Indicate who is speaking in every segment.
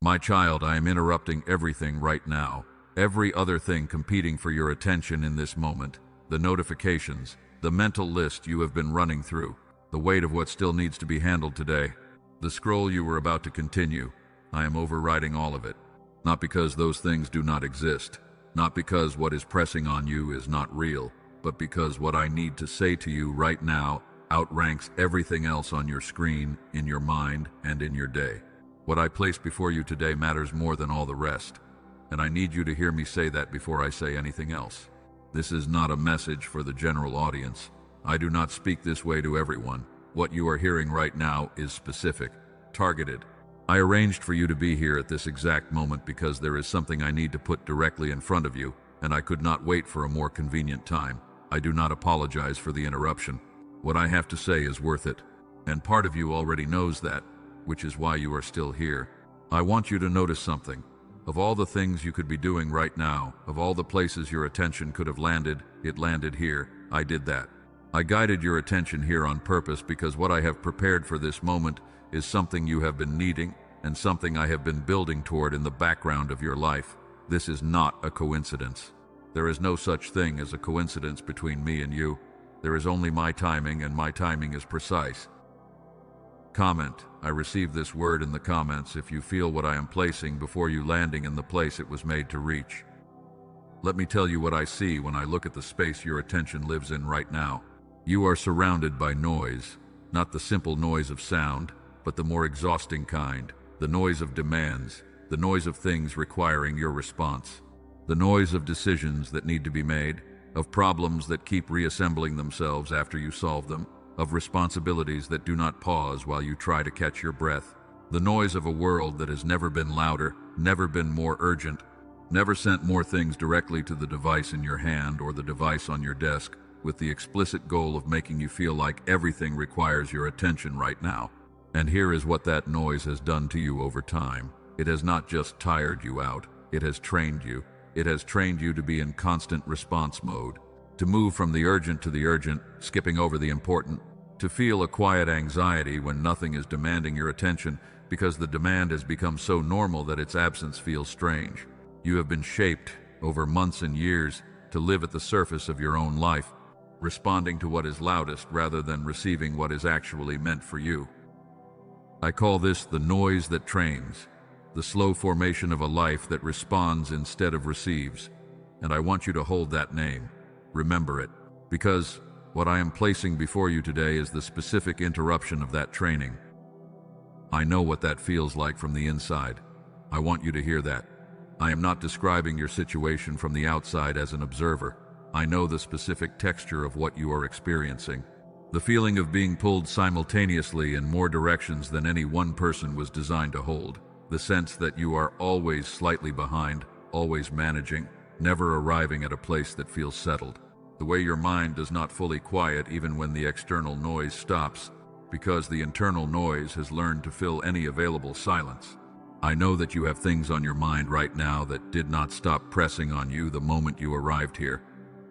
Speaker 1: My child, I am interrupting everything right now. Every other thing competing for your attention in this moment. The notifications, the mental list you have been running through, the weight of what still needs to be handled today, the scroll you were about to continue. I am overriding all of it. Not because those things do not exist, not because what is pressing on you is not real, but because what I need to say to you right now outranks everything else on your screen, in your mind, and in your day. What I place before you today matters more than all the rest, and I need you to hear me say that before I say anything else. This is not a message for the general audience. I do not speak this way to everyone. What you are hearing right now is specific, targeted. I arranged for you to be here at this exact moment because there is something I need to put directly in front of you, and I could not wait for a more convenient time. I do not apologize for the interruption. What I have to say is worth it, and part of you already knows that, which is why you are still here. I want you to notice something. Of all the things you could be doing right now, of all the places your attention could have landed, it landed here. I did that. I guided your attention here on purpose because what I have prepared for this moment is something you have been needing and something I have been building toward in the background of your life. This is not a coincidence. There is no such thing as a coincidence between me and you. There is only my timing, and my timing is precise. Comment. I received this word in the comments if you feel what I am placing before you landing in the place it was made to reach. Let me tell you what I see when I look at the space your attention lives in right now. You are surrounded by noise, not the simple noise of sound, but the more exhausting kind, the noise of demands, the noise of things requiring your response, the noise of decisions that need to be made, of problems that keep reassembling themselves after you solve them, of responsibilities that do not pause while you try to catch your breath, the noise of a world that has never been louder, never been more urgent, never sent more things directly to the device in your hand or the device on your desk, with the explicit goal of making you feel like everything requires your attention right now. And here is what that noise has done to you over time. It has not just tired you out, it has trained you. It has trained you to be in constant response mode, to move from the urgent to the urgent, skipping over the important, to feel a quiet anxiety when nothing is demanding your attention because the demand has become so normal that its absence feels strange. You have been shaped over months and years to live at the surface of your own life, responding to what is loudest rather than receiving what is actually meant for you. I call this the noise that trains, the slow formation of a life that responds instead of receives, and I want you to hold that name. Remember it, because what I am placing before you today is the specific interruption of that training. I know what that feels like from the inside. I want you to hear that. I am not describing your situation from the outside as an observer. I know the specific texture of what you are experiencing. The feeling of being pulled simultaneously in more directions than any one person was designed to hold. The sense that you are always slightly behind, always managing, never arriving at a place that feels settled. The way your mind does not fully quiet even when the external noise stops, because the internal noise has learned to fill any available silence. I know that you have things on your mind right now that did not stop pressing on you the moment you arrived here.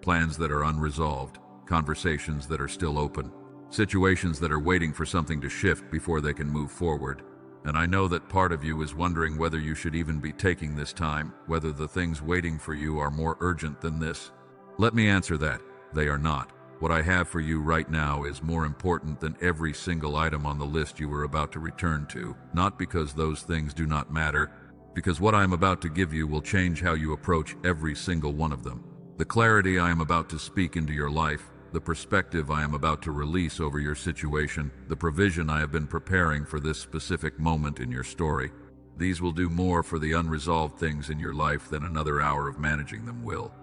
Speaker 1: Plans that are unresolved, conversations that are still open, situations that are waiting for something to shift before they can move forward. And I know that part of you is wondering whether you should even be taking this time, whether the things waiting for you are more urgent than this. Let me answer that. They are not. What I have for you right now is more important than every single item on the list you were about to return to, not because those things do not matter, because what I am about to give you will change how you approach every single one of them. The clarity I am about to speak into your life, the perspective I am about to release over your situation, the provision I have been preparing for this specific moment in your story. These will do more for the unresolved things in your life than another hour of managing them will.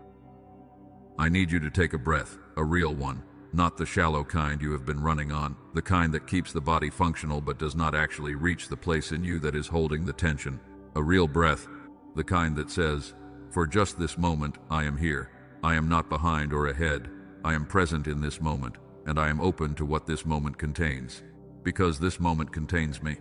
Speaker 1: I need you to take a breath, a real one, not the shallow kind you have been running on, the kind that keeps the body functional but does not actually reach the place in you that is holding the tension. A real breath, the kind that says, "For just this moment, I am here. I am not behind or ahead. I am present in this moment, and I am open to what this moment contains. Because this moment contains me,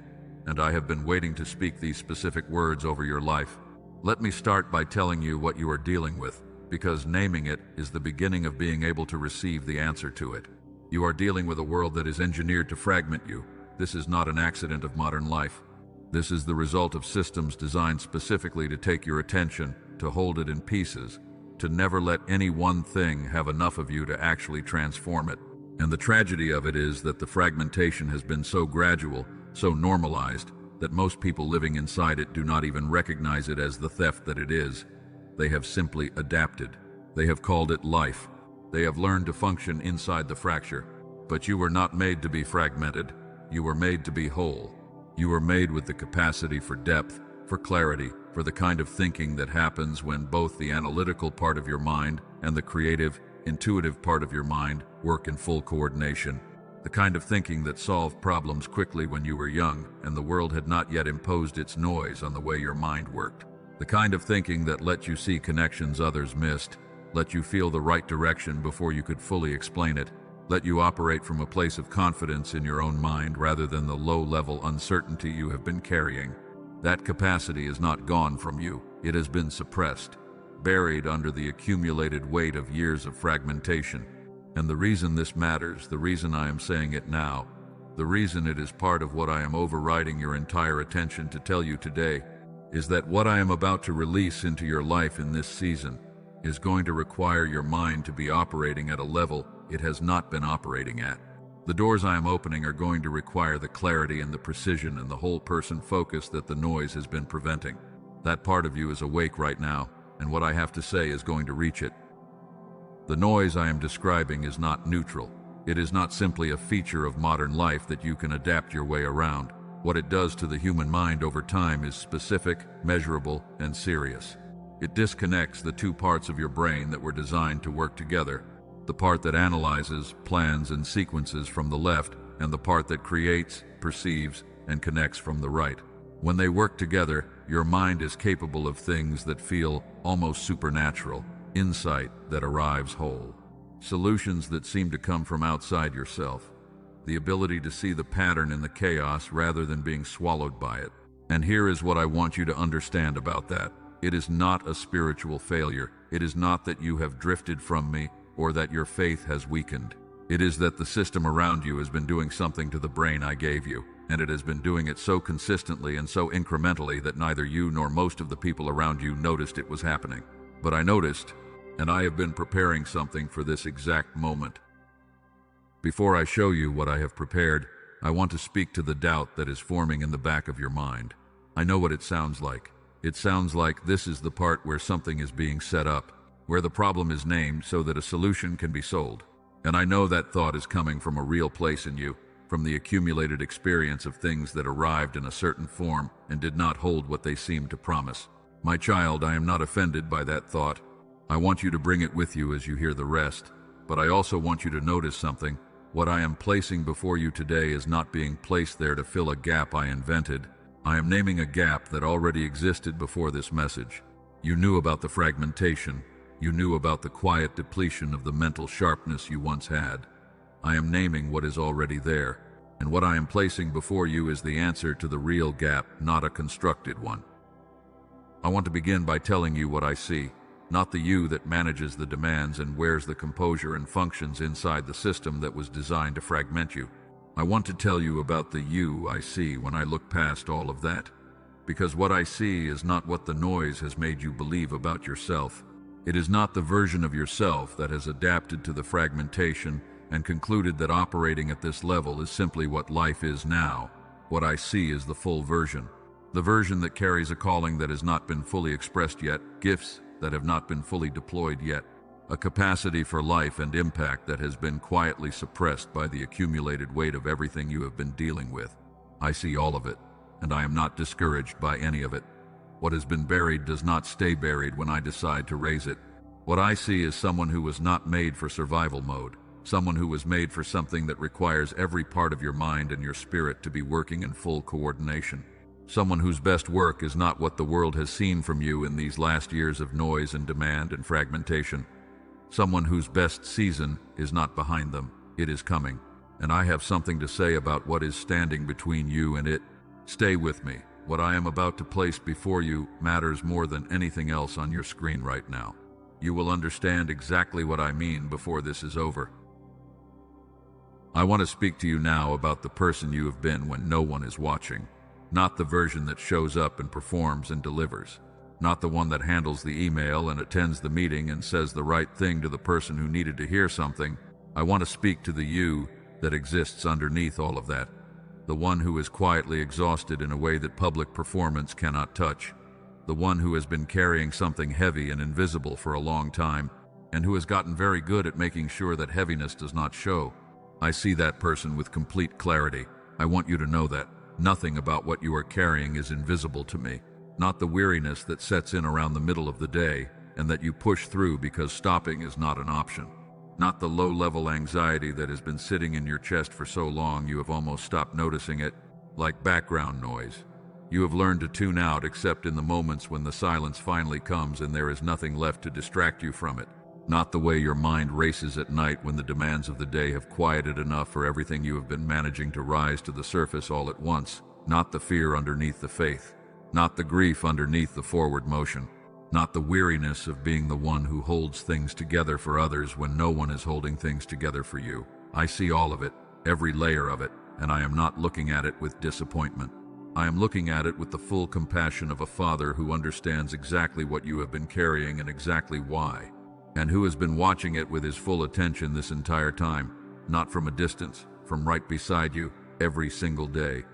Speaker 1: and I have been waiting to speak these specific words over your life. Let me start by telling you what you are dealing with, because naming it is the beginning of being able to receive the answer to it. You are dealing with a world that is engineered to fragment you. This is not an accident of modern life. This is the result of systems designed specifically to take your attention, to hold it in pieces, to never let any one thing have enough of you to actually transform it. And the tragedy of it is that the fragmentation has been so gradual, so normalized, that most people living inside it do not even recognize it as the theft that it is. They have simply adapted. They have called it life. They have learned to function inside the fracture. But you were not made to be fragmented. You were made to be whole. You were made with the capacity for depth, for clarity, for the kind of thinking that happens when both the analytical part of your mind and the creative, intuitive part of your mind work in full coordination. The kind of thinking that solved problems quickly when you were young and the world had not yet imposed its noise on the way your mind worked. The kind of thinking that let you see connections others missed, let you feel the right direction before you could fully explain it, let you operate from a place of confidence in your own mind rather than the low-level uncertainty you have been carrying. That capacity is not gone from you. It has been suppressed, buried under the accumulated weight of years of fragmentation. And the reason this matters, the reason I am saying it now, the reason it is part of what I am overriding your entire attention to tell you today, is that what I am about to release into your life in this season is going to require your mind to be operating at a level it has not been operating at. The doors I am opening are going to require the clarity and the precision and the whole person focus that the noise has been preventing. That part of you is awake right now, and what I have to say is going to reach it. The noise I am describing is not neutral. It is not simply a feature of modern life that you can adapt your way around. What it does to the human mind over time is specific, measurable, and serious. It disconnects the two parts of your brain that were designed to work together, the part that analyzes, plans, and sequences from the left, and the part that creates, perceives, and connects from the right. When they work together, your mind is capable of things that feel almost supernatural, insight that arrives whole, solutions that seem to come from outside yourself, the ability to see the pattern in the chaos rather than being swallowed by it. And here is what I want you to understand about that. It is not a spiritual failure. It is not that you have drifted from me or that your faith has weakened. It is that the system around you has been doing something to the brain I gave you, and it has been doing it so consistently and so incrementally that neither you nor most of the people around you noticed it was happening. But I noticed, and I have been preparing something for this exact moment. Before I show you what I have prepared, I want to speak to the doubt that is forming in the back of your mind. I know what it sounds like. It sounds like this is the part where something is being set up, where the problem is named so that a solution can be sold. And I know that thought is coming from a real place in you, from the accumulated experience of things that arrived in a certain form and did not hold what they seemed to promise. My child, I am not offended by that thought. I want you to bring it with you as you hear the rest, but I also want you to notice something. What I am placing before you today is not being placed there to fill a gap I invented. I am naming a gap that already existed before this message. You knew about the fragmentation. You knew about the quiet depletion of the mental sharpness you once had. I am naming what is already there, and what I am placing before you is the answer to the real gap, not a constructed one. I want to begin by telling you what I see, not the you that manages the demands and wears the composure and functions inside the system that was designed to fragment you. I want to tell you about the you I see when I look past all of that, because what I see is not what the noise has made you believe about yourself. It is not the version of yourself that has adapted to the fragmentation and concluded that operating at this level is simply what life is now. What I see is the full version. The version that carries a calling that has not been fully expressed yet, gifts that have not been fully deployed yet, a capacity for life and impact that has been quietly suppressed by the accumulated weight of everything you have been dealing with. I see all of it, and I am not discouraged by any of it. What has been buried does not stay buried when I decide to raise it. What I see is someone who was not made for survival mode, someone who was made for something that requires every part of your mind and your spirit to be working in full coordination. Someone whose best work is not what the world has seen from you in these last years of noise and demand and fragmentation. Someone whose best season is not behind them, it is coming. And I have something to say about what is standing between you and it. Stay with me. What I am about to place before you matters more than anything else on your screen right now. You will understand exactly what I mean before this is over. I want to speak to you now about the person you have been when no one is watching. Not the version that shows up and performs and delivers. Not the one that handles the email and attends the meeting and says the right thing to the person who needed to hear something. I want to speak to the you that exists underneath all of that. The one who is quietly exhausted in a way that public performance cannot touch. The one who has been carrying something heavy and invisible for a long time, and who has gotten very good at making sure that heaviness does not show. I see that person with complete clarity. I want you to know that. Nothing about what you are carrying is invisible to me. Not the weariness that sets in around the middle of the day and that you push through because stopping is not an option. Not the low-level anxiety that has been sitting in your chest for so long you have almost stopped noticing it, like background noise. You have learned to tune out except in the moments when the silence finally comes and there is nothing left to distract you from it. Not the way your mind races at night when the demands of the day have quieted enough for everything you have been managing to rise to the surface all at once. Not the fear underneath the faith. Not the grief underneath the forward motion. Not the weariness of being the one who holds things together for others when no one is holding things together for you. I see all of it, every layer of it, and I am not looking at it with disappointment. I am looking at it with the full compassion of a father who understands exactly what you have been carrying and exactly why, and who has been watching it with his full attention this entire time, not from a distance, from right beside you, every single day.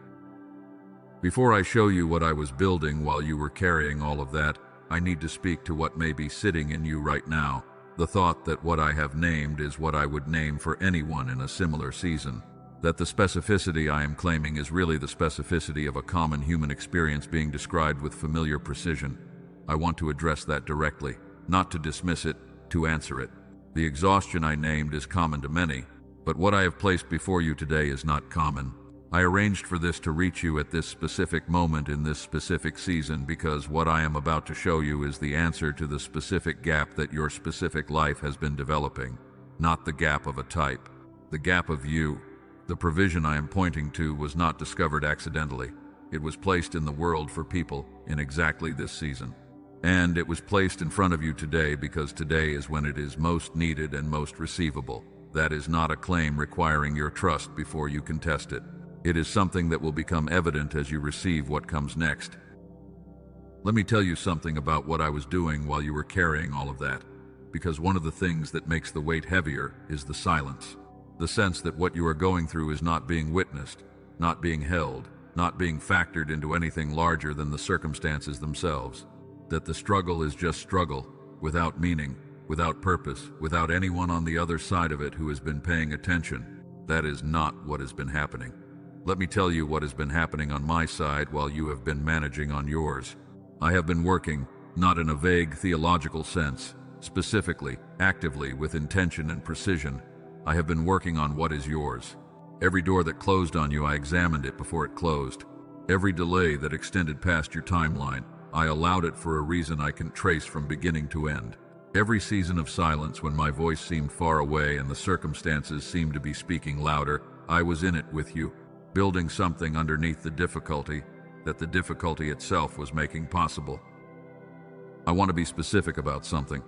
Speaker 1: Before I show you what I was building while you were carrying all of that, I need to speak to what may be sitting in you right now, the thought that what I have named is what I would name for anyone in a similar season, that the specificity I am claiming is really the specificity of a common human experience being described with familiar precision. I want to address that directly, not to dismiss it, to answer it. The exhaustion I named is common to many, but what I have placed before you today is not common. I arranged for this to reach you at this specific moment in this specific season because what I am about to show you is the answer to the specific gap that your specific life has been developing, not the gap of a type, the gap of you. The provision I am pointing to was not discovered accidentally. It was placed in the world for people in exactly this season. And it was placed in front of you today because today is when it is most needed and most receivable. That is not a claim requiring your trust before you can test it. It is something that will become evident as you receive what comes next. Let me tell you something about what I was doing while you were carrying all of that, because one of the things that makes the weight heavier is the silence. The sense that what you are going through is not being witnessed, not being held, not being factored into anything larger than the circumstances themselves. That the struggle is just struggle, without meaning, without purpose, without anyone on the other side of it who has been paying attention. That is not what has been happening. Let me tell you what has been happening on my side while you have been managing on yours. I have been working, not in a vague theological sense, specifically, actively, with intention and precision. I have been working on what is yours. Every door that closed on you, I examined it before it closed. Every delay that extended past your timeline, I allowed it for a reason I can trace from beginning to end. Every season of silence when my voice seemed far away and the circumstances seemed to be speaking louder, I was in it with you, building something underneath the difficulty that the difficulty itself was making possible. I want to be specific about something.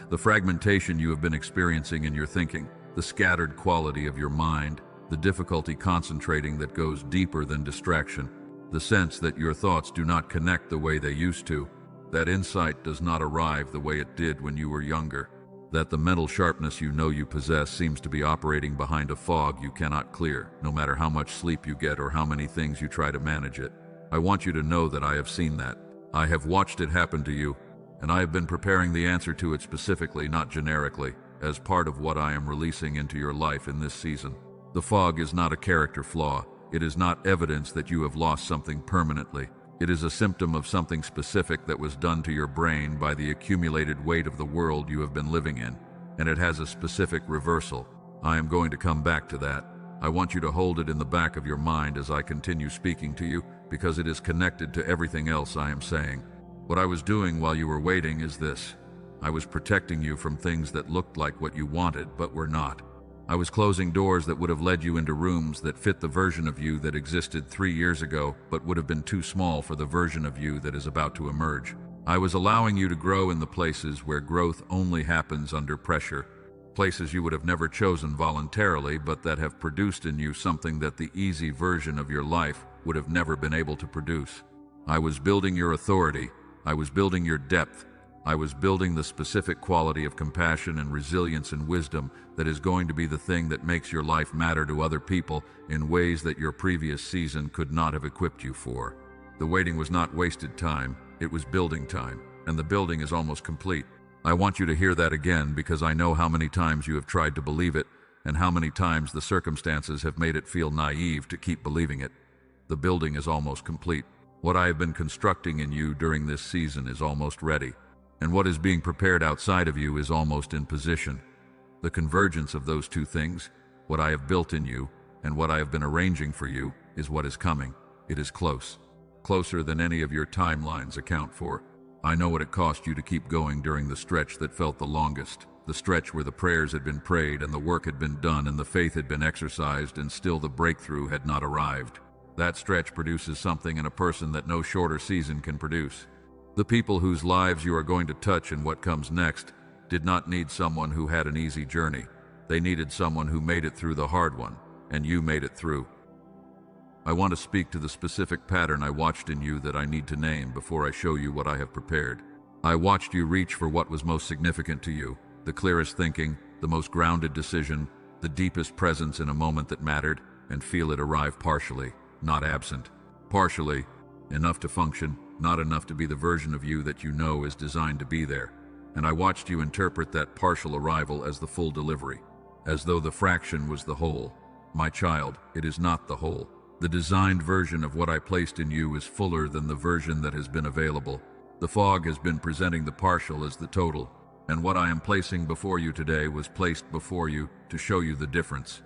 Speaker 1: The fragmentation you have been experiencing in your thinking, the scattered quality of your mind, the difficulty concentrating that goes deeper than distraction, the sense that your thoughts do not connect the way they used to, that insight does not arrive the way it did when you were younger, that the mental sharpness you know you possess seems to be operating behind a fog you cannot clear, no matter how much sleep you get or how many things you try to manage it. I want you to know that I have seen that. I have watched it happen to you, and I have been preparing the answer to it specifically, not generically, as part of what I am releasing into your life in this season. The fog is not a character flaw. It is not evidence that you have lost something permanently. It is a symptom of something specific that was done to your brain by the accumulated weight of the world you have been living in, and it has a specific reversal. I am going to come back to that. I want you to hold it in the back of your mind as I continue speaking to you, because it is connected to everything else I am saying. What I was doing while you were waiting is this. I was protecting you from things that looked like what you wanted but were not. I was closing doors that would have led you into rooms that fit the version of you that existed 3 years ago but would have been too small for the version of you that is about to emerge. I was allowing you to grow in the places where growth only happens under pressure, places you would have never chosen voluntarily but that have produced in you something that the easy version of your life would have never been able to produce. I was building your authority. I was building your depth. I was building the specific quality of compassion and resilience and wisdom that is going to be the thing that makes your life matter to other people in ways that your previous season could not have equipped you for. The waiting was not wasted time, it was building time, and the building is almost complete. I want you to hear that again because I know how many times you have tried to believe it and how many times the circumstances have made it feel naive to keep believing it. The building is almost complete. What I have been constructing in you during this season is almost ready, and what is being prepared outside of you is almost in position. The convergence of those two things, what I have built in you and what I have been arranging for you, is what is coming. It is close. Closer than any of your timelines account for. I know what it cost you to keep going during the stretch that felt the longest, the stretch where the prayers had been prayed and the work had been done and the faith had been exercised and still the breakthrough had not arrived. That stretch produces something in a person that no shorter season can produce. The people whose lives you are going to touch in what comes next did not need someone who had an easy journey. They needed someone who made it through the hard one, and you made it through. I want to speak to the specific pattern I watched in you that I need to name before I show you what I have prepared. I watched you reach for what was most significant to you, the clearest thinking, the most grounded decision, the deepest presence in a moment that mattered, and feel it arrive partially, not absent. Partially, enough to function, not enough to be the version of you that you know is designed to be there. And I watched you interpret that partial arrival as the full delivery, as though the fraction was the whole. My child, it is not the whole. The designed version of what I placed in you is fuller than the version that has been available. The fog has been presenting the partial as the total, and what I am placing before you today was placed before you to show you the difference.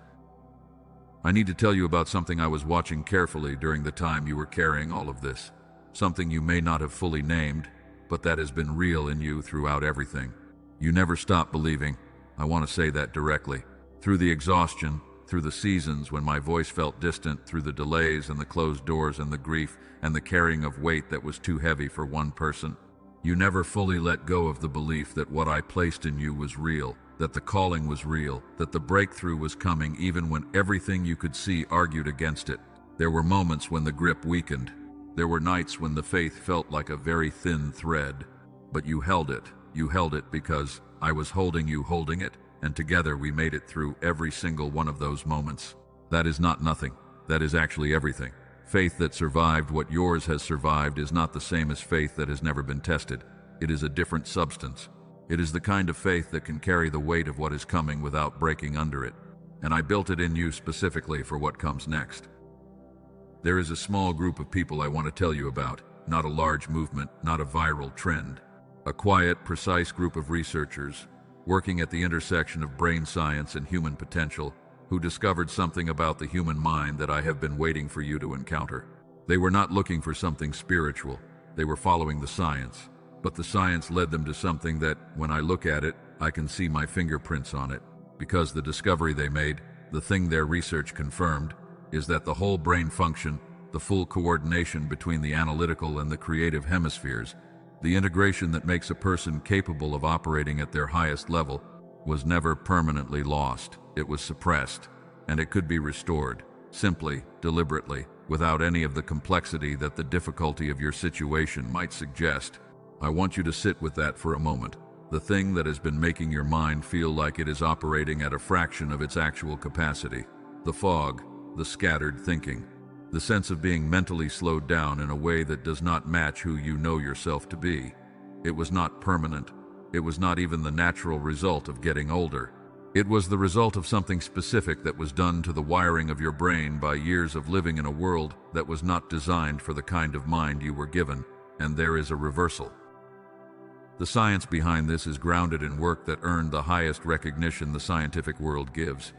Speaker 1: I need to tell you about something I was watching carefully during the time you were carrying all of this. Something you may not have fully named, but that has been real in you throughout everything. You never stopped believing. I want to say that directly. Through the exhaustion, through the seasons when my voice felt distant, through the delays and the closed doors and the grief and the carrying of weight that was too heavy for one person. You never fully let go of the belief that what I placed in you was real, that the calling was real, that the breakthrough was coming even when everything you could see argued against it. There were moments when the grip weakened. There were nights when the faith felt like a very thin thread. But you held it. You held it because I was holding you holding it, and together we made it through every single one of those moments. That is not nothing. That is actually everything. Faith that survived what yours has survived is not the same as faith that has never been tested. It is a different substance. It is the kind of faith that can carry the weight of what is coming without breaking under it. And I built it in you specifically for what comes next. There is a small group of people I want to tell you about, not a large movement, not a viral trend. A quiet, precise group of researchers working at the intersection of brain science and human potential, who discovered something about the human mind that I have been waiting for you to encounter. They were not looking for something spiritual. They were following the science. But the science led them to something that, when I look at it, I can see my fingerprints on it. Because the discovery they made, the thing their research confirmed, is that the whole brain function, the full coordination between the analytical and the creative hemispheres, the integration that makes a person capable of operating at their highest level, was never permanently lost. It was suppressed, and it could be restored, simply, deliberately, without any of the complexity that the difficulty of your situation might suggest. I want you to sit with that for a moment. The thing that has been making your mind feel like it is operating at a fraction of its actual capacity. The fog, the scattered thinking, the sense of being mentally slowed down in a way that does not match who you know yourself to be. It was not permanent. It was not even the natural result of getting older. It was the result of something specific that was done to the wiring of your brain by years of living in a world that was not designed for the kind of mind you were given, and there is a reversal. The science behind this is grounded in work that earned the highest recognition the scientific world gives.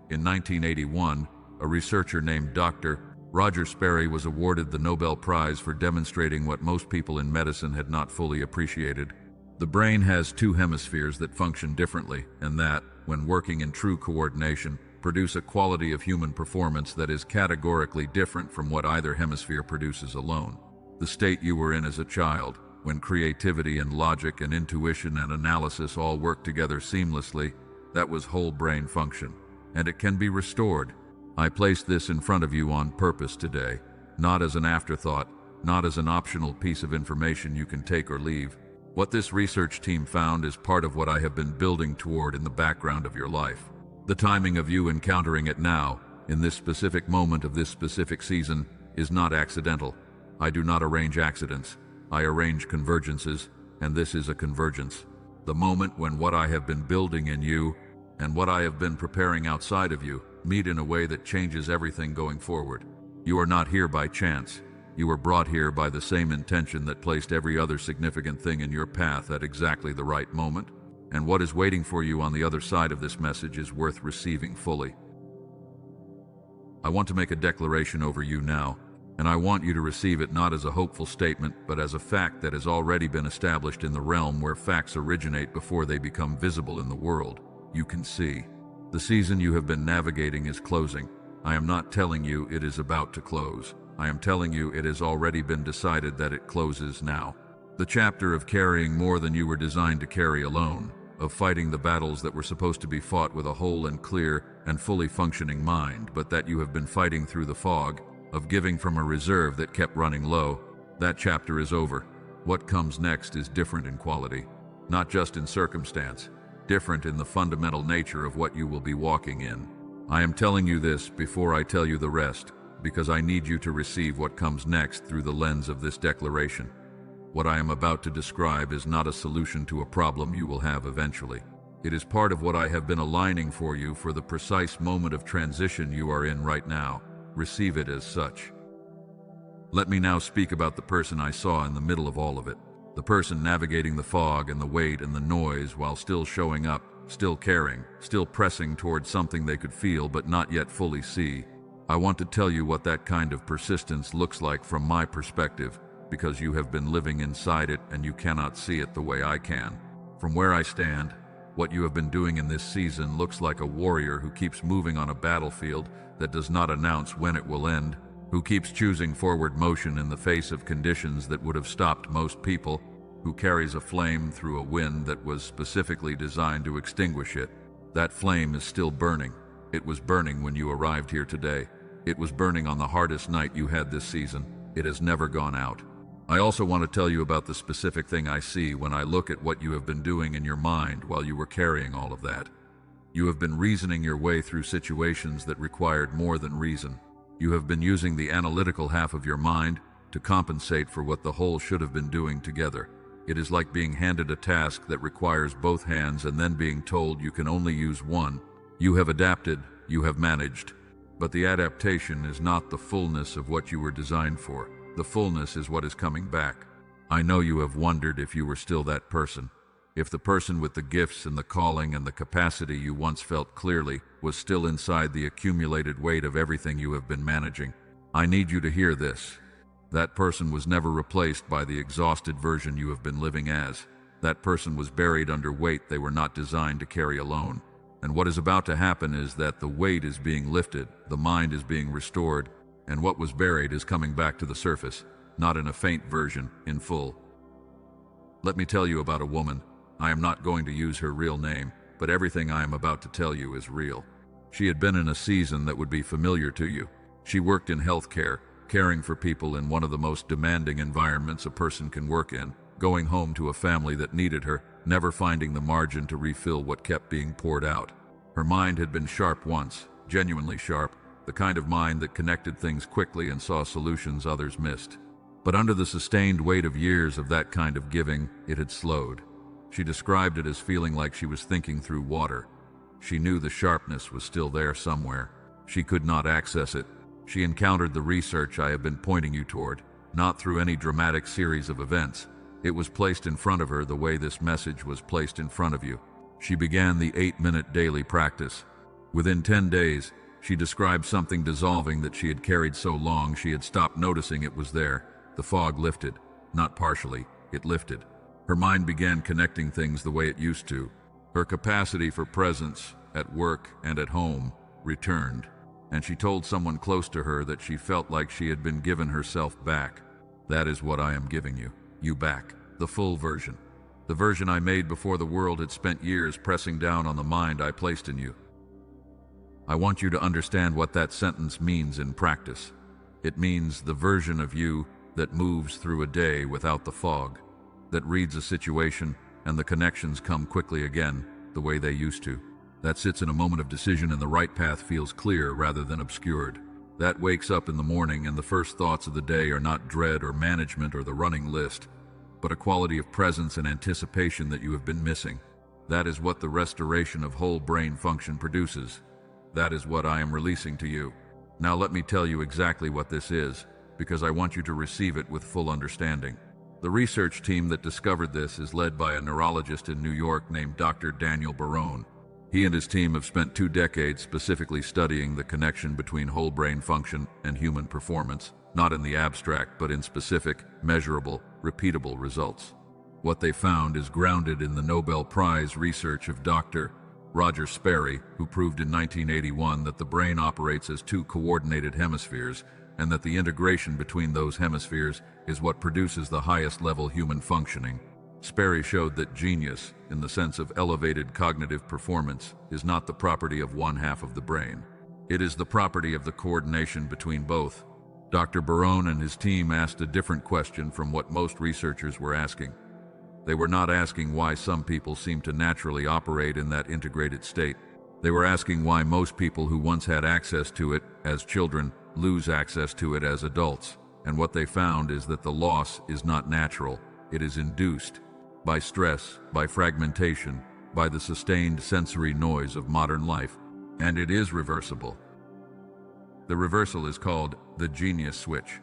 Speaker 1: In 1981, a researcher named Dr. Roger Sperry was awarded the Nobel Prize for demonstrating what most people in medicine had not fully appreciated. The brain has two hemispheres that function differently, and that, when working in true coordination, produce a quality of human performance that is categorically different from what either hemisphere produces alone. The state you were in as a child, when creativity and logic and intuition and analysis all work together seamlessly, that was whole brain function, and it can be restored. I placed this in front of you on purpose today, not as an afterthought, not as an optional piece of information you can take or leave. What this research team found is part of what I have been building toward in the background of your life. The timing of you encountering it now, in this specific moment of this specific season, is not accidental. I do not arrange accidents. I arrange convergences, and this is a convergence. The moment when what I have been building in you and what I have been preparing outside of you meet in a way that changes everything going forward. You are not here by chance. You were brought here by the same intention that placed every other significant thing in your path at exactly the right moment, and what is waiting for you on the other side of this message is worth receiving fully. I want to make a declaration over you now, and I want you to receive it not as a hopeful statement, but as a fact that has already been established in the realm where facts originate before they become visible in the world. You can see. The season you have been navigating is closing. I am not telling you it is about to close. I am telling you it has already been decided that it closes now. The chapter of carrying more than you were designed to carry alone, of fighting the battles that were supposed to be fought with a whole and clear and fully functioning mind, but that you have been fighting through the fog, of giving from a reserve that kept running low, that chapter is over. What comes next is different in quality, not just in circumstance, different in the fundamental nature of what you will be walking in. I am telling you this before I tell you the rest, because I need you to receive what comes next through the lens of this declaration. What I am about to describe is not a solution to a problem you will have eventually. It is part of what I have been aligning for you for the precise moment of transition you are in right now. Receive it as such. Let me now speak about the person I saw in the middle of all of it. The person navigating the fog and the weight and the noise while still showing up, still caring, still pressing towards something they could feel but not yet fully see. I want to tell you what that kind of persistence looks like from my perspective, because you have been living inside it and you cannot see it the way I can. From where I stand, what you have been doing in this season looks like a warrior who keeps moving on a battlefield that does not announce when it will end, who keeps choosing forward motion in the face of conditions that would have stopped most people, who carries a flame through a wind that was specifically designed to extinguish it. That flame is still burning. It was burning when you arrived here today. It was burning on the hardest night you had this season. It has never gone out. I also want to tell you about the specific thing I see when I look at what you have been doing in your mind while you were carrying all of that. You have been reasoning your way through situations that required more than reason. You have been using the analytical half of your mind to compensate for what the whole should have been doing together. It is like being handed a task that requires both hands and then being told you can only use one. You have adapted, you have managed. But the adaptation is not the fullness of what you were designed for. The fullness is what is coming back. I know you have wondered if you were still that person. If the person with the gifts and the calling and the capacity you once felt clearly was still inside the accumulated weight of everything you have been managing. I need you to hear this. That person was never replaced by the exhausted version you have been living as. That person was buried under weight they were not designed to carry alone. And what is about to happen is that the weight is being lifted, the mind is being restored, and what was buried is coming back to the surface, not in a faint version, in full. Let me tell you about a woman. I am not going to use her real name, but everything I am about to tell you is real. She had been in a season that would be familiar to you. She worked in healthcare, caring for people in one of the most demanding environments a person can work in, going home to a family that needed her, never finding the margin to refill what kept being poured out. Her mind had been sharp once, genuinely sharp, the kind of mind that connected things quickly and saw solutions others missed. But under the sustained weight of years of that kind of giving, it had slowed. She described it as feeling like she was thinking through water. She knew the sharpness was still there somewhere. She could not access it. She encountered the research I have been pointing you toward, not through any dramatic series of events. It was placed in front of her the way this message was placed in front of you. She began the 8-minute daily practice. Within 10 days, she described something dissolving that she had carried so long she had stopped noticing it was there. The fog lifted. Not partially, it lifted. Her mind began connecting things the way it used to. Her capacity for presence, at work and at home, returned. And she told someone close to her that she felt like she had been given herself back. That is what I am giving you. You back. The full version. The version I made before the world had spent years pressing down on the mind I placed in you. I want you to understand what that sentence means in practice. It means the version of you that moves through a day without the fog, that reads a situation and the connections come quickly again, the way they used to. That sits in a moment of decision and the right path feels clear rather than obscured. That wakes up in the morning and the first thoughts of the day are not dread or management or the running list, but a quality of presence and anticipation that you have been missing. That is what the restoration of whole brain function produces. That is what I am releasing to you. Now let me tell you exactly what this is, because I want you to receive it with full understanding. The research team that discovered this is led by a neurologist in New York named Dr. Daniel Barone. He and his team have spent 2 decades specifically studying the connection between whole brain function and human performance, not in the abstract, but in specific, measurable, repeatable results. What they found is grounded in the Nobel Prize research of Dr. Roger Sperry, who proved in 1981 that the brain operates as 2 coordinated hemispheres, and that the integration between those hemispheres is what produces the highest level human functioning. Sperry showed that genius, in the sense of elevated cognitive performance, is not the property of one half of the brain. It is the property of the coordination between both. Dr. Barone and his team asked a different question from what most researchers were asking. They were not asking why some people seem to naturally operate in that integrated state. They were asking why most people who once had access to it as children lose access to it as adults. And what they found is that the loss is not natural, it is induced by stress, by fragmentation, by the sustained sensory noise of modern life, and it is reversible. The reversal is called the genius switch.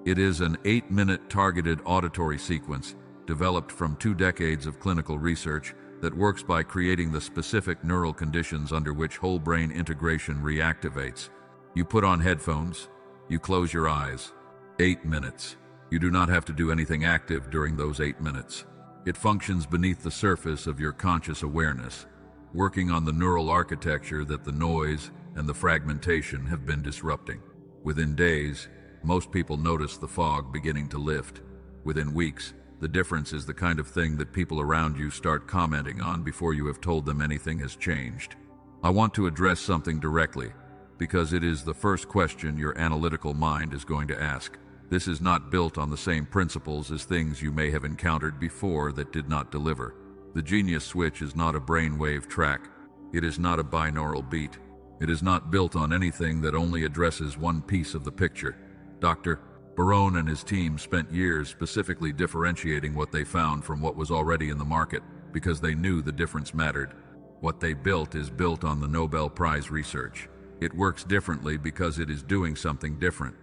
Speaker 1: It is an 8-minute targeted auditory sequence developed from 2 decades of clinical research that works by creating the specific neural conditions under which whole brain integration reactivates. You put on headphones, you close your eyes. 8 minutes. You do not have to do anything active during those 8 minutes. It functions beneath the surface of your conscious awareness, working on the neural architecture that the noise and the fragmentation have been disrupting. Within days, most people notice the fog beginning to lift. Within weeks, the difference is the kind of thing that people around you start commenting on before you have told them anything has changed. I want to address something directly, because it is the first question your analytical mind is going to ask. This is not built on the same principles as things you may have encountered before that did not deliver. The genius switch is not a brainwave track. It is not a binaural beat. It is not built on anything that only addresses one piece of the picture. Dr. Barone and his team spent years specifically differentiating what they found from what was already in the market, because they knew the difference mattered. What they built is built on the Nobel Prize research. It works differently because it is doing something different.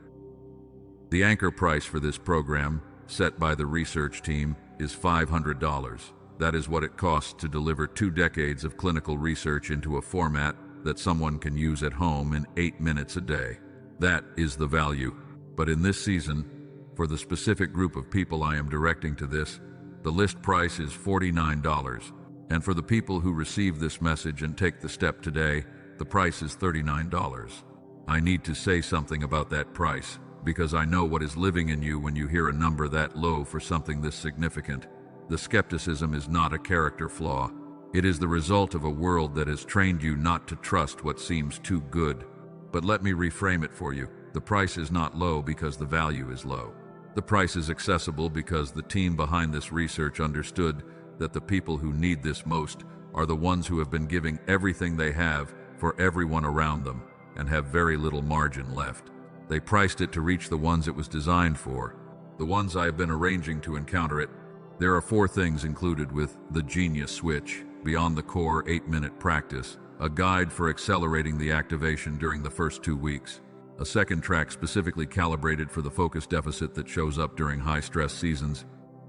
Speaker 1: The anchor price for this program, set by the research team, is $500. That is what it costs to deliver 2 decades of clinical research into a format that someone can use at home in 8 minutes a day. That is the value. But in this season, for the specific group of people I am directing to this, the list price is $49. And for the people who receive this message and take the step today, the price is $39. I need to say something about that price, because I know what is living in you when you hear a number that low for something this significant. The skepticism is not a character flaw. It is the result of a world that has trained you not to trust what seems too good. But let me reframe it for you. The price is not low because the value is low. The price is accessible because the team behind this research understood that the people who need this most are the ones who have been giving everything they have for everyone around them and have very little margin left. They priced it to reach the ones it was designed for, the ones I have been arranging to encounter it. There are 4 things included with the Genius Switch, beyond the core 8-minute practice, a guide for accelerating the activation during the first 2 weeks, a second track specifically calibrated for the focus deficit that shows up during high-stress seasons,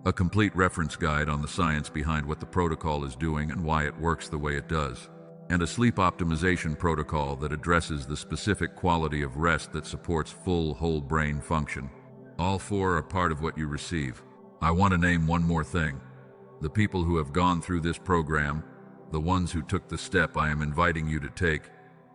Speaker 1: a complete reference guide on the science behind what the protocol is doing and why it works the way it does, and a sleep optimization protocol that addresses the specific quality of rest that supports full whole brain function. All 4 are part of what you receive. I want to name one more thing. The people who have gone through this program, the ones who took the step I am inviting you to take,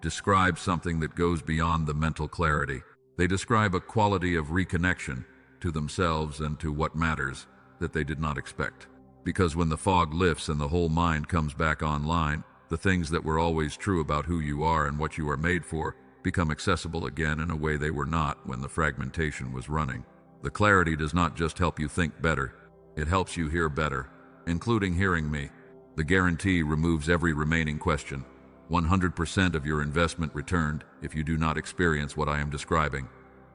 Speaker 1: describe something that goes beyond the mental clarity. They describe a quality of reconnection to themselves and to what matters that they did not expect. Because when the fog lifts and the whole mind comes back online, the things that were always true about who you are and what you are made for become accessible again in a way they were not when the fragmentation was running. The clarity does not just help you think better, it helps you hear better, including hearing me. The guarantee removes every remaining question. 100% of your investment returned if you do not experience what I am describing.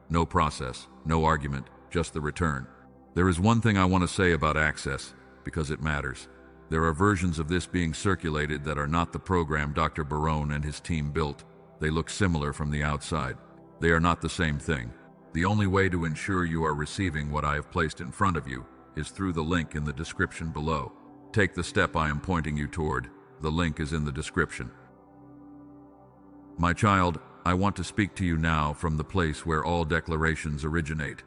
Speaker 1: No process, no argument, just the return. There is one thing I want to say about access, because it matters. There are versions of this being circulated that are not the program Dr. Barone and his team built. They look similar from the outside. They are not the same thing. The only way to ensure you are receiving what I have placed in front of you is through the link in the description below. Take the step I am pointing you toward. The link is in the description. My child, I want to speak to you now from the place where all declarations originate,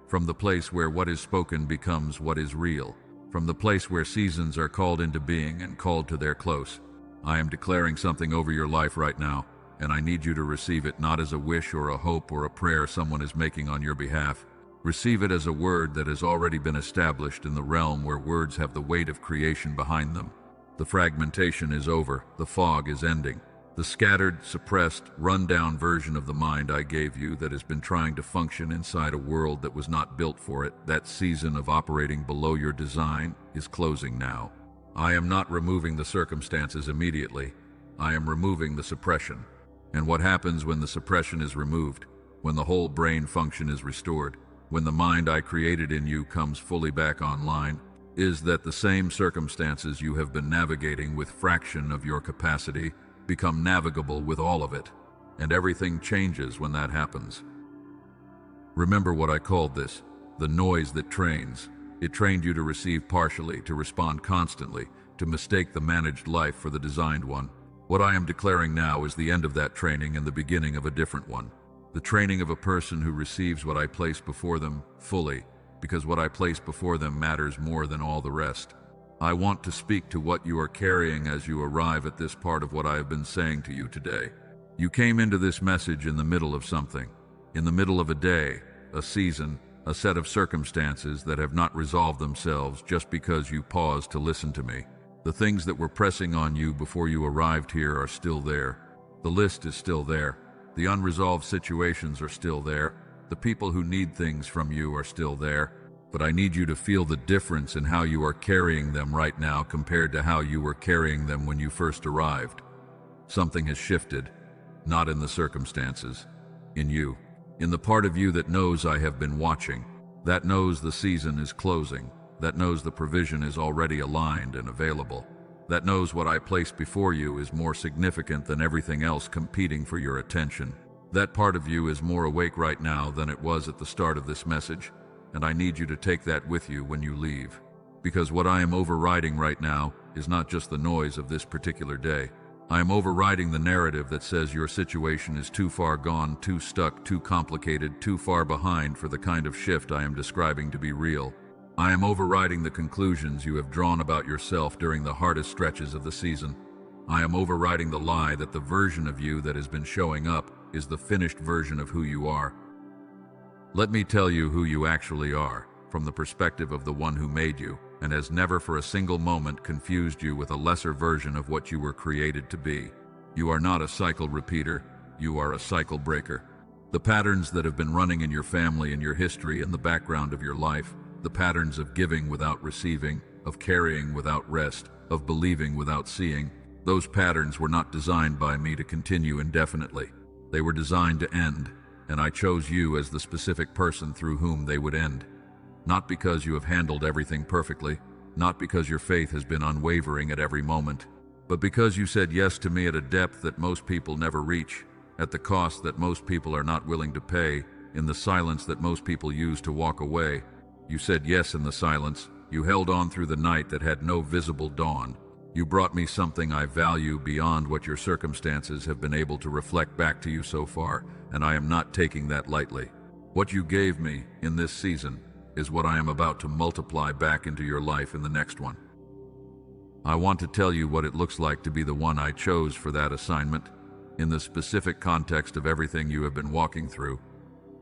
Speaker 1: from the place where what is spoken becomes what is real, from the place where seasons are called into being and called to their close. I am declaring something over your life right now, and I need you to receive it not as a wish or a hope or a prayer someone is making on your behalf. Receive it as a word that has already been established in the realm where words have the weight of creation behind them. The fragmentation is over, the fog is ending. The scattered, suppressed, run-down version of the mind I gave you that has been trying to function inside a world that was not built for it, that season of operating below your design, is closing now. I am not removing the circumstances immediately. I am removing the suppression. And what happens when the suppression is removed, when the whole brain function is restored, when the mind I created in you comes fully back online, is that the same circumstances you have been navigating with fraction of your capacity become navigable with all of it, and everything changes when that happens. Remember what I called this, the noise that trains. It trained you to receive partially, to respond constantly, to mistake the managed life for the designed one. What I am declaring now is the end of that training and the beginning of a different one. The training of a person who receives what I place before them fully, because what I place before them matters more than all the rest. I want to speak to what you are carrying as you arrive at this part of what I have been saying to you today. You came into this message in the middle of something, in the middle of a day, a season, a set of circumstances that have not resolved themselves just because you paused to listen to me. The things that were pressing on you before you arrived here are still there. The list is still there. The unresolved situations are still there. The people who need things from you are still there. But I need you to feel the difference in how you are carrying them right now compared to how you were carrying them when you first arrived. Something has shifted, not in the circumstances, in you. In the part of you that knows I have been watching, that knows the season is closing, that knows the provision is already aligned and available, that knows what I place before you is more significant than everything else competing for your attention. That part of you is more awake right now than it was at the start of this message. And I need you to take that with you when you leave. Because what I am overriding right now is not just the noise of this particular day. I am overriding the narrative that says your situation is too far gone, too stuck, too complicated, too far behind for the kind of shift I am describing to be real. I am overriding the conclusions you have drawn about yourself during the hardest stretches of the season. I am overriding the lie that the version of you that has been showing up is the finished version of who you are. Let me tell you who you actually are, from the perspective of the one who made you, and has never for a single moment confused you with a lesser version of what you were created to be. You are not a cycle repeater, you are a cycle breaker. The patterns that have been running in your family and your history and the background of your life, the patterns of giving without receiving, of carrying without rest, of believing without seeing, those patterns were not designed by me to continue indefinitely. They were designed to end. And I chose you as the specific person through whom they would end. Not because you have handled everything perfectly, not because your faith has been unwavering at every moment, but because you said yes to me at a depth that most people never reach, at the cost that most people are not willing to pay, in the silence that most people use to walk away. You said yes in the silence. You held on through the night that had no visible dawn. You brought me something I value beyond what your circumstances have been able to reflect back to you so far, and I am not taking that lightly. What you gave me in this season is what I am about to multiply back into your life in the next one. I want to tell you what it looks like to be the one I chose for that assignment, in the specific context of everything you have been walking through.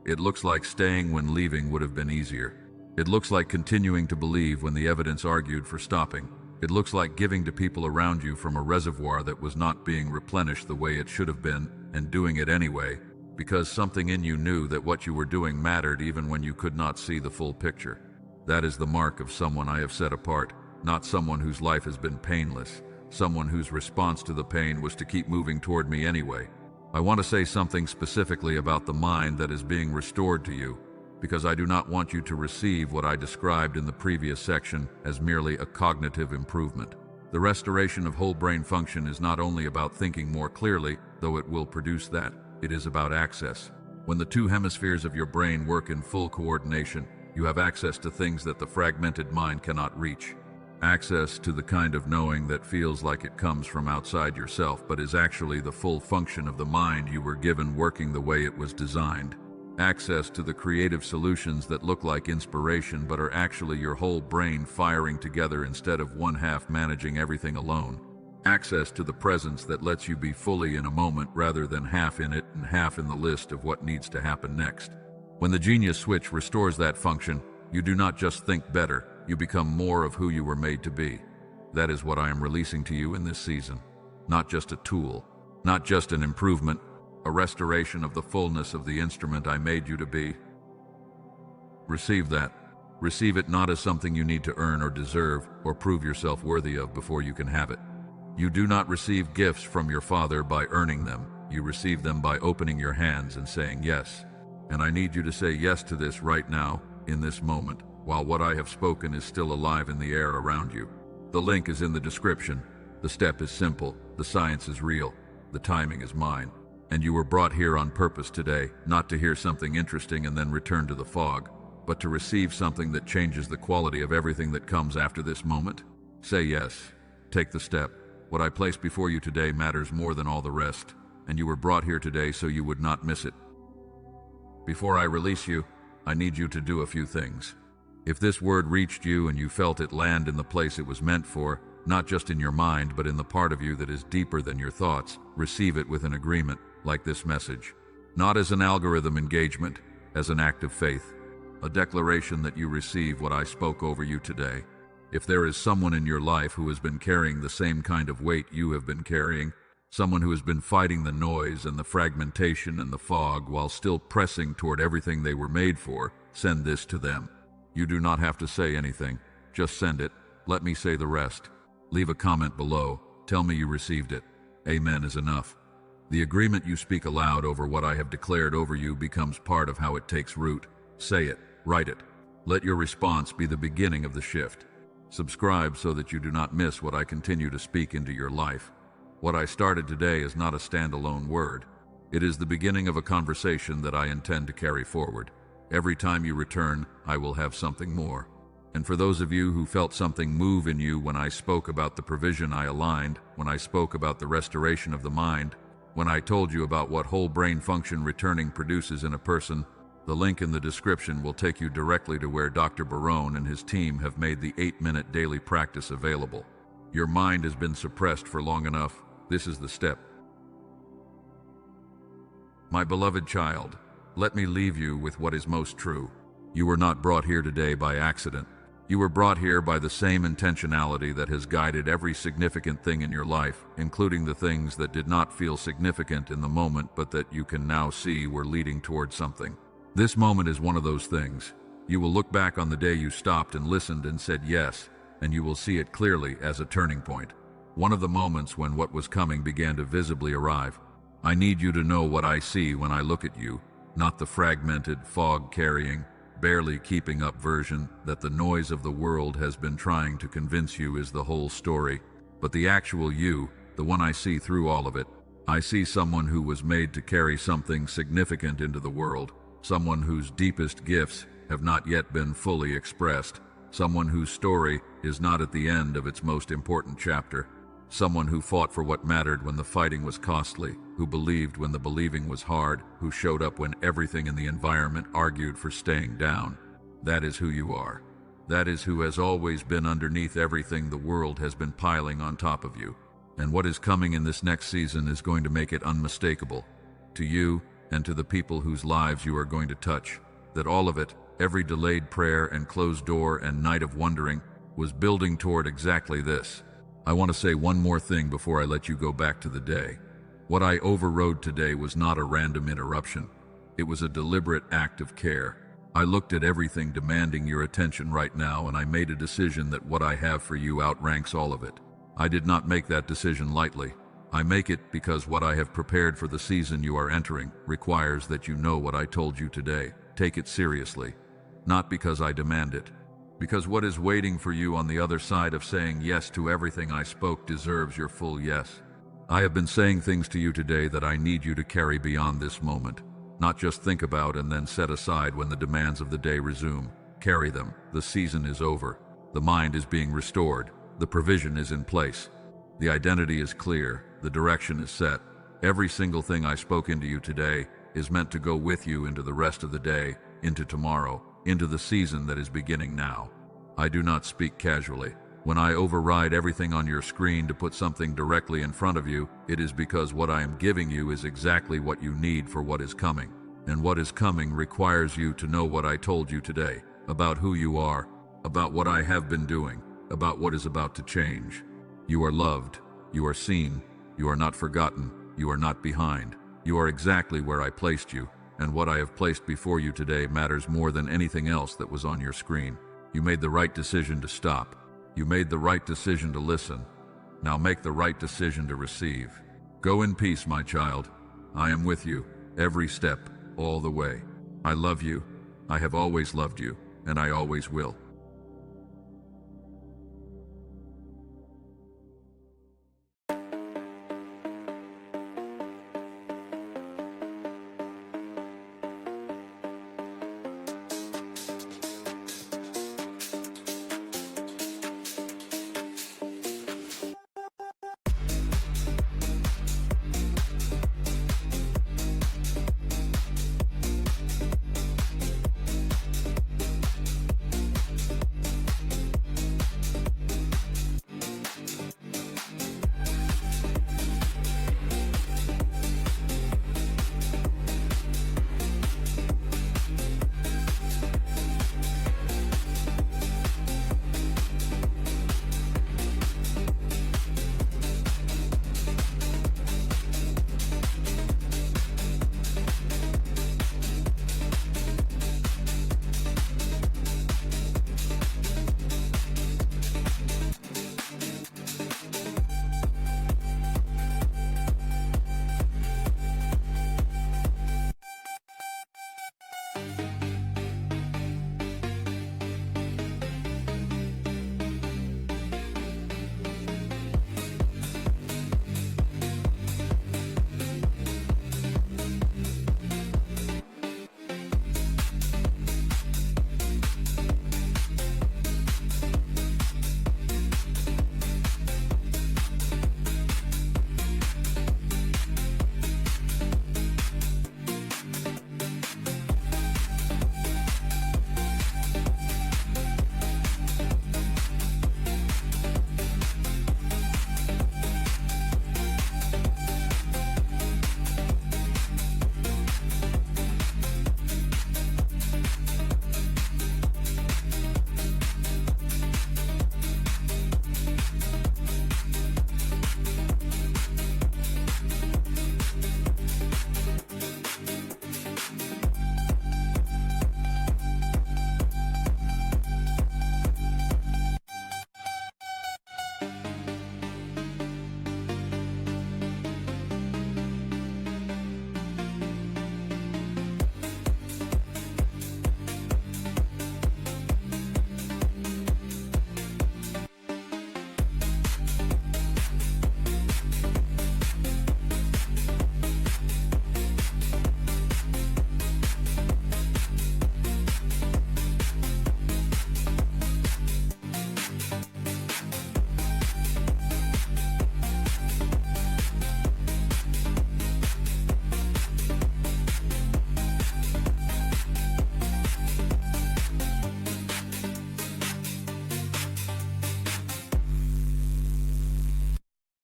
Speaker 1: It looks like staying when leaving would have been easier. It looks like continuing to believe when the evidence argued for stopping. It looks like giving to people around you from a reservoir that was not being replenished the way it should have been, and doing it anyway, because something in you knew that what you were doing mattered even when you could not see the full picture. That is the mark of someone I have set apart, not someone whose life has been painless, someone whose response to the pain was to keep moving toward me anyway. I want to say something specifically about the mind that is being restored to you, because I do not want you to receive what I described in the previous section as merely a cognitive improvement. The restoration of whole brain function is not only about thinking more clearly, though it will produce that, it is about access. When the two hemispheres of your brain work in full coordination, you have access to things that the fragmented mind cannot reach. Access to the kind of knowing that feels like it comes from outside yourself, but is actually the full function of the mind you were given working the way it was designed. Access to the creative solutions that look like inspiration but are actually your whole brain firing together instead of one half managing everything alone. Access to the presence that lets you be fully in a moment rather than half in it and half in the list of what needs to happen next. When the genius switch restores that function, you do not just think better, you become more of who you were made to be. That is what I am releasing to you in this season. Not just a tool, not just an improvement, a restoration of the fullness of the instrument I made you to be. Receive that. Receive it not as something you need to earn or deserve or prove yourself worthy of before you can have it. You do not receive gifts from your Father by earning them. You receive them by opening your hands and saying yes. And I need you to say yes to this right now, in this moment, while what I have spoken is still alive in the air around you. The link is in the description. The step is simple. The science is real. The timing is mine. And you were brought here on purpose today, not to hear something interesting and then return to the fog, but to receive something that changes the quality of everything that comes after this moment. Say yes. Take the step. What I place before you today matters more than all the rest, and you were brought here today so you would not miss it. Before I release you, I need you to do a few things. If this word reached you and you felt it land in the place it was meant for, not just in your mind but in the part of you that is deeper than your thoughts, receive it with an agreement, like this message. Not as an algorithm engagement, as an act of faith. A declaration that you receive what I spoke over you today. If there is someone in your life who has been carrying the same kind of weight you have been carrying, someone who has been fighting the noise and the fragmentation and the fog while still pressing toward everything they were made for, send this to them. You do not have to say anything. Just send it. Let me say the rest. Leave a comment below. Tell me you received it. Amen is enough. The agreement you speak aloud over what I have declared over you becomes part of how it takes root. Say it. Write it. Let your response be the beginning of the shift. Subscribe so that you do not miss what I continue to speak into your life. What I started today is not a standalone word. It is the beginning of a conversation that I intend to carry forward. Every time you return, I will have something more. And for those of you who felt something move in you when I spoke about the provision I aligned, when I spoke about the restoration of the mind, when I told you about what whole brain function returning produces in a person, the link in the description will take you directly to where Dr. Barone and his team have made the 8-minute daily practice available. Your mind has been suppressed for long enough. This is the step. My beloved child, let me leave you with what is most true. You were not brought here today by accident. You were brought here by the same intentionality that has guided every significant thing in your life, including the things that did not feel significant in the moment but that you can now see were leading towards something. This moment is one of those things. You will look back on the day you stopped and listened and said yes, and you will see it clearly as a turning point. One of the moments when what was coming began to visibly arrive. I need you to know what I see when I look at you, not the fragmented, fog-carrying, barely keeping up version that the noise of the world has been trying to convince you is the whole story, but the actual you, the one I see through all of it. I see someone who was made to carry something significant into the world, someone whose deepest gifts have not yet been fully expressed, someone whose story is not at the end of its most important chapter, someone who fought for what mattered when the fighting was costly, who believed when the believing was hard, who showed up when everything in the environment argued for staying down. That is who you are. That is who has always been underneath everything the world has been piling on top of you. And what is coming in this next season is going to make it unmistakable. To you and to the people whose lives you are going to touch, that all of it, every delayed prayer and closed door and night of wondering, was building toward exactly this. I want to say one more thing before I let you go back to the day. What I overrode today was not a random interruption. It was a deliberate act of care. I looked at everything demanding your attention right now, and I made a decision that what I have for you outranks all of it. I did not make that decision lightly. I make it because what I have prepared for the season you are entering requires that you know what I told you today. Take it seriously. Not because I demand it. Because what is waiting for you on the other side of saying yes to everything I spoke deserves your full yes. I have been saying things to you today that I need you to carry beyond this moment. Not just think about and then set aside when the demands of the day resume. Carry them. The season is over. The mind is being restored. The provision is in place. The identity is clear. The direction is set. Every single thing I spoke into you today is meant to go with you into the rest of the day, into tomorrow, into the season that is beginning now. I do not speak casually. When I override everything on your screen to put something directly in front of you, it is because what I am giving you is exactly what you need for what is coming. And what is coming requires you to know what I told you today, about who you are, about what I have been doing, about what is about to change. You are loved. You are seen. You are not forgotten. You are not behind. You are exactly where I placed you, and what I have placed before you today matters more than anything else that was on your screen. You made the right decision to stop. You made the right decision to listen. Now make the right decision to receive. Go in peace, my child. I am with you, every step, all the way. I love you. I have always loved you, and I always will.